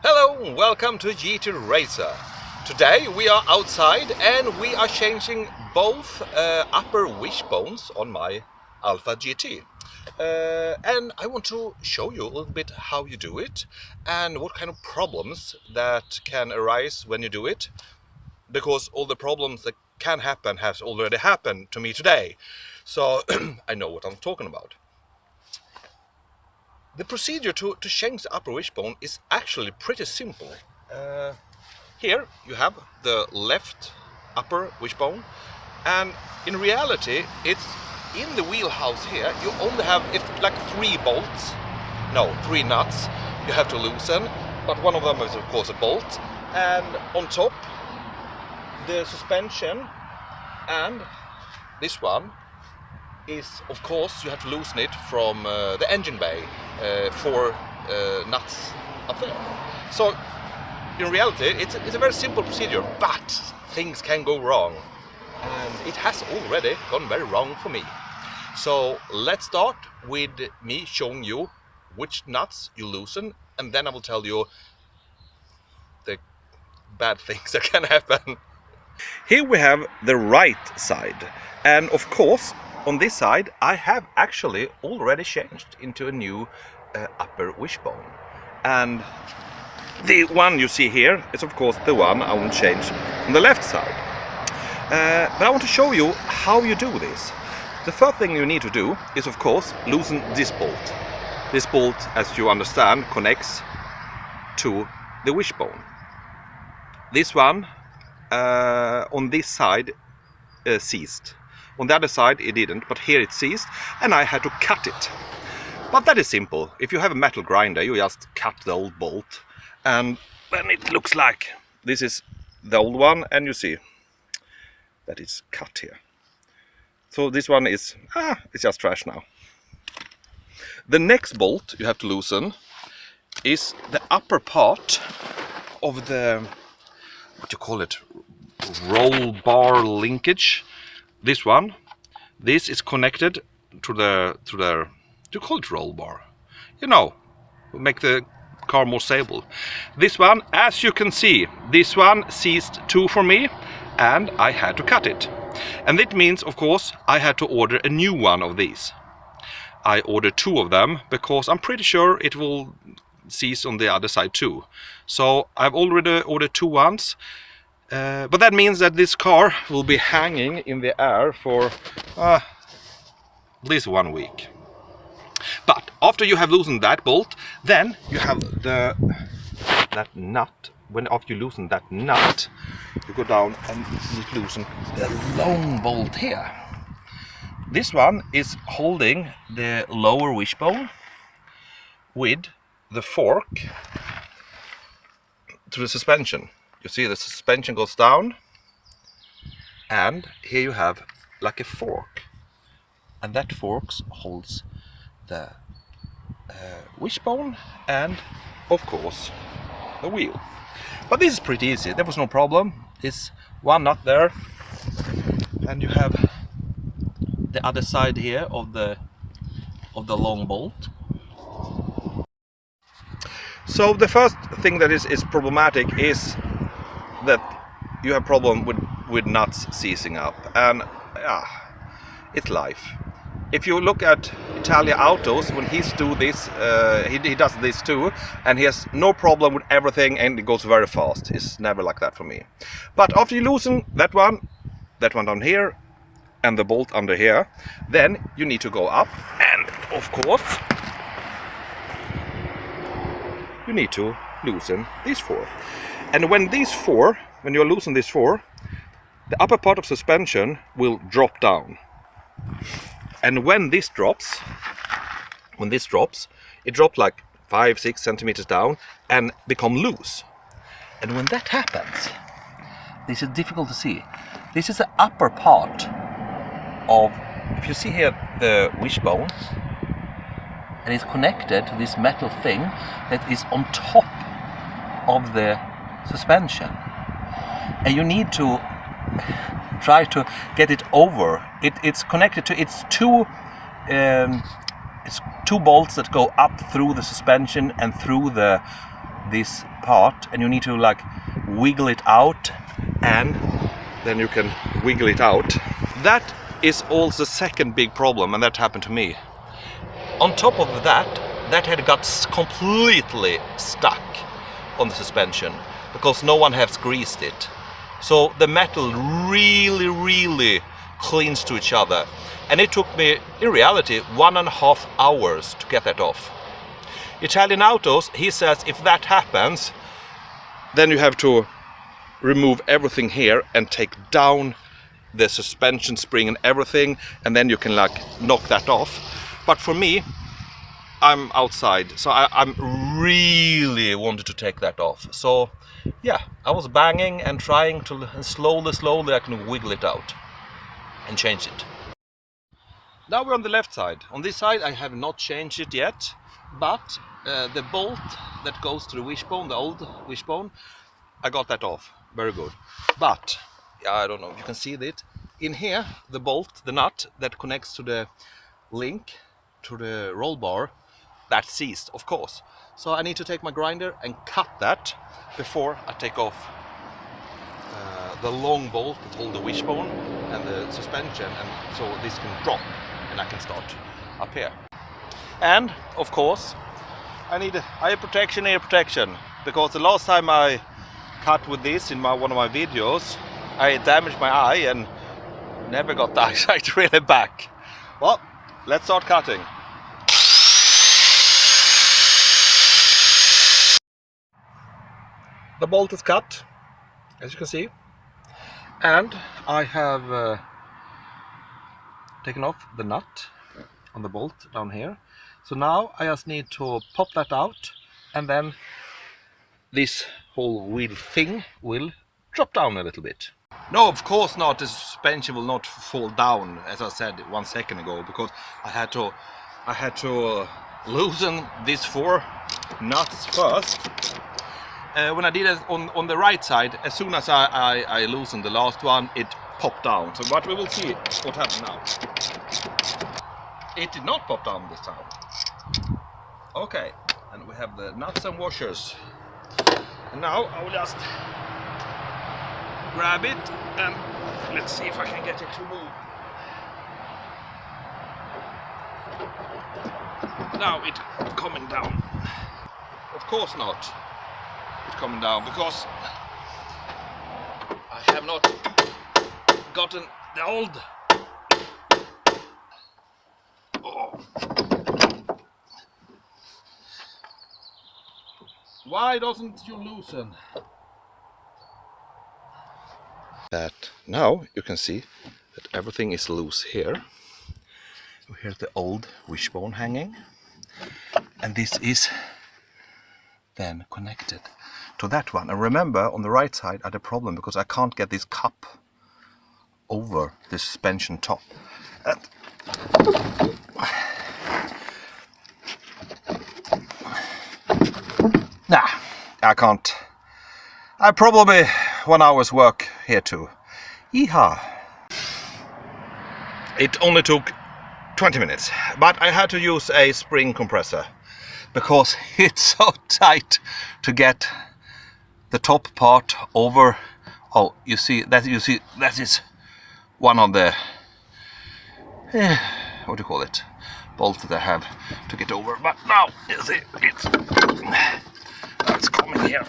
Hello and welcome to GT Racer. Today we are outside and we are changing both upper wishbones on my Alfa GT. And I want to show you a little bit how you do it and what kind of problems that can arise when you do it, because all the problems that can happen has already happened to me today. So I know what I'm talking about. The procedure to change the upper wishbone is actually pretty simple. Here you have the left upper wishbone, and in reality it's in the wheelhouse here. You only have like 3 bolts, no, 3 nuts you have to loosen, but one of them is of course a bolt, and on top the suspension, and this one is of course you have to loosen it from the engine bay, 4 nuts up there. So in reality it's a very simple procedure, but things can go wrong, and it has already gone very wrong for me. So let's start with me showing you which nuts you loosen, and then I will tell you the bad things that can happen. Here we have the right side, and of course on this side I have actually already changed into a new upper wishbone, and the one you see here is of course the one I will change on the left side. But I want to show you how you do this. The first thing you need to do is of course loosen this bolt. This bolt, as you understand, connects to the wishbone. This one on this side seized. On the other side it didn't, but here it seized, and I had to cut it. But that is simple. If you have a metal grinder, you just cut the old bolt, and then it looks like this is the old one, and you see that it's cut here. So this one is it's just trash now. The next bolt you have to loosen is the upper part of the, what you call it, roll bar linkage. This one, this is connected to the you call it roll bar, you know, make the car more stable. This one, as you can see, this one seized 2 for me, and I had to cut it. And that means of course I had to order a new one of these. I ordered 2 of them because I'm pretty sure it will seize on the other side too. So I've already ordered 2 ones. But that means that this car will be hanging in the air for at least 1 week. But after you have loosened that bolt, then you have that nut. After you loosen that nut, you go down and you loosen the long bolt here. This one is holding the lower wishbone with the fork to the suspension. You see the suspension goes down, and here you have like a fork, and that fork holds the wishbone and of course the wheel. But this is pretty easy, there was no problem. It's one nut there, and you have the other side here of the long bolt. So the first thing that is problematic is that you have problem with nuts seizing up, and it's life. If you look at Italia autos, when he's do this, he does this too, and he has no problem with everything, and it goes very fast. It's never like that for me. But after you loosen that one down here, and the bolt under here, then you need to go up, and of course you need to loosen these 4. And when you loosen these 4, the upper part of suspension will drop down. And when this drops, it drops like 5-6 centimeters down and become loose. And when that happens, this is difficult to see. This is the upper part of, if you see here the wishbone, and it's connected to this metal thing that is on top of the suspension, and you need to try to get it over. It's connected to it's 2 bolts that go up through the suspension and through the this part, and you need to like wiggle it out, and then you can wiggle it out. That is also the second big problem, and that happened to me. On top of that, that head got completely stuck on the suspension because no one has greased it. So the metal really clings to each other, and it took me, in reality, 1.5 hours to get that off. Italian Autos, he says if that happens, then you have to remove everything here and take down the suspension spring and everything, and then you can like knock that off. But for me, I'm outside, so I'm really wanted to take that off. So yeah, I was banging and trying to, and slowly I can wiggle it out and change it. Now we're on the left side. On this side I have not changed it yet, but the bolt that goes to the wishbone, the old wishbone, I got that off. Very good. But yeah, I don't know if you can see it. In here, the bolt, the nut that connects to the link to the roll bar, that's seized, of course. So I need to take my grinder and cut that before I take off the long bolt that holds the wishbone and the suspension, and so this can drop and I can start up here. And of course I need eye protection, because the last time I cut with this in one of my videos, I damaged my eye and never got the eyesight really back. Well, let's start cutting. The bolt is cut, as you can see, and I have taken off the nut on the bolt down here. So now I just need to pop that out, and then this whole wheel thing will drop down a little bit. No, of course not, the suspension will not fall down, as I said 1 second ago, because I had to loosen these 4 nuts first. When I did it on the right side, as soon as I loosened the last one, it popped down. So, but we will see what happens now. It did not pop down this time. Okay, and we have the nuts and washers. And now I will just grab it and let's see if I can get it to move. Now it's coming down. Of course not. It's coming down because I have not gotten the old. Oh. Why doesn't you loosen? That now you can see that everything is loose here. Here's the old wishbone hanging, and this is then connected to that one. And remember, on the right side I had a problem because I can't get this cup over the suspension top. Nah, I can't. I probably 1 hour's work here too. Yeehaw! It only took 20 minutes, but I had to use a spring compressor because it's so tight to get the top part over. Oh, you see that is one of the what do you call it, bolts that I have to get over. But now you see it's coming here.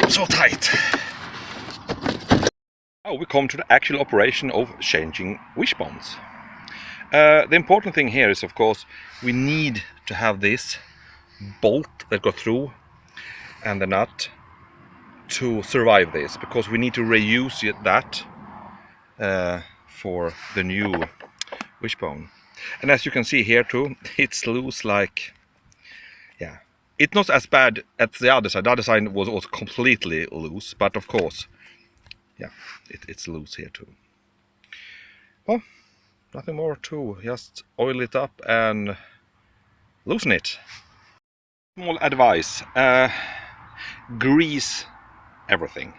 So tight. Now we come to the actual operation of changing wishbones. The important thing here is, of course, we need to have this bolt that goes through and the nut to survive this, because we need to reuse that for the new wishbone. And as you can see here too, it's loose, like, yeah, it's not as bad as the other side. The other side was also completely loose, but of course, yeah, it's loose here too. Well, nothing more to just oil it up and loosen it. Small advice, grease everything,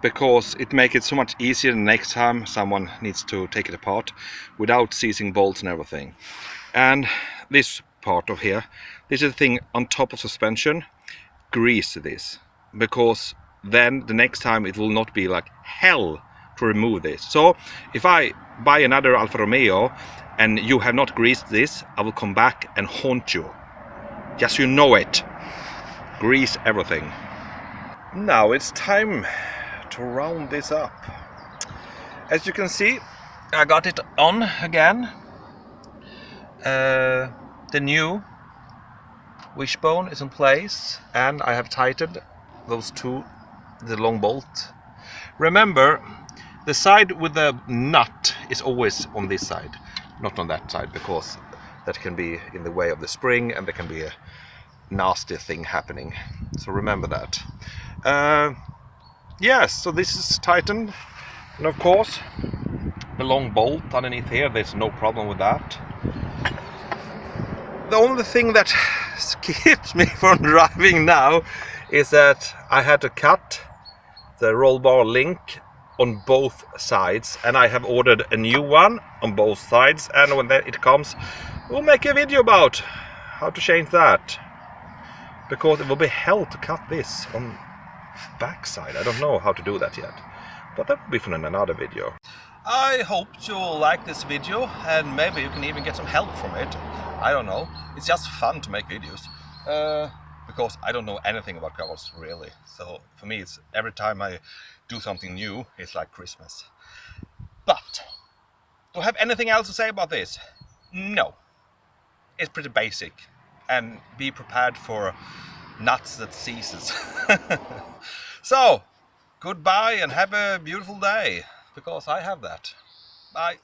because it makes it so much easier the next time someone needs to take it apart without seizing bolts and everything. And this part of here. This is the thing on top of suspension. Grease this, because then the next time it will not be like hell to remove this. So if I buy another Alfa Romeo and you have not greased this, I will come back and haunt you. Just so you know it. Grease everything. Now it's time to round this up. As you can see, I got it on again. The new wishbone is in place, and I have tightened those two, the long bolt. Remember, the side with the nut is always on this side, not on that side, because that can be in the way of the spring and there can be a nasty thing happening. So remember that. Yes, so this is tightened, and of course the long bolt underneath here, there's no problem with that. The only thing that keeps me from driving now is that I had to cut the roll bar link on both sides, and I have ordered a new one on both sides, and when it comes we'll make a video about how to change that, because it will be hell to cut this on back side. I don't know how to do that yet, but that will be for another video. I hope you'll like this video, and maybe you can even get some help from it. I don't know, it's just fun to make videos, because I don't know anything about cars really. So for me, it's every time I do something new, it's like Christmas. But do I have anything else to say about this? No. It's pretty basic, and be prepared for nuts that seizes. So goodbye and have a beautiful day, because I have that. Bye.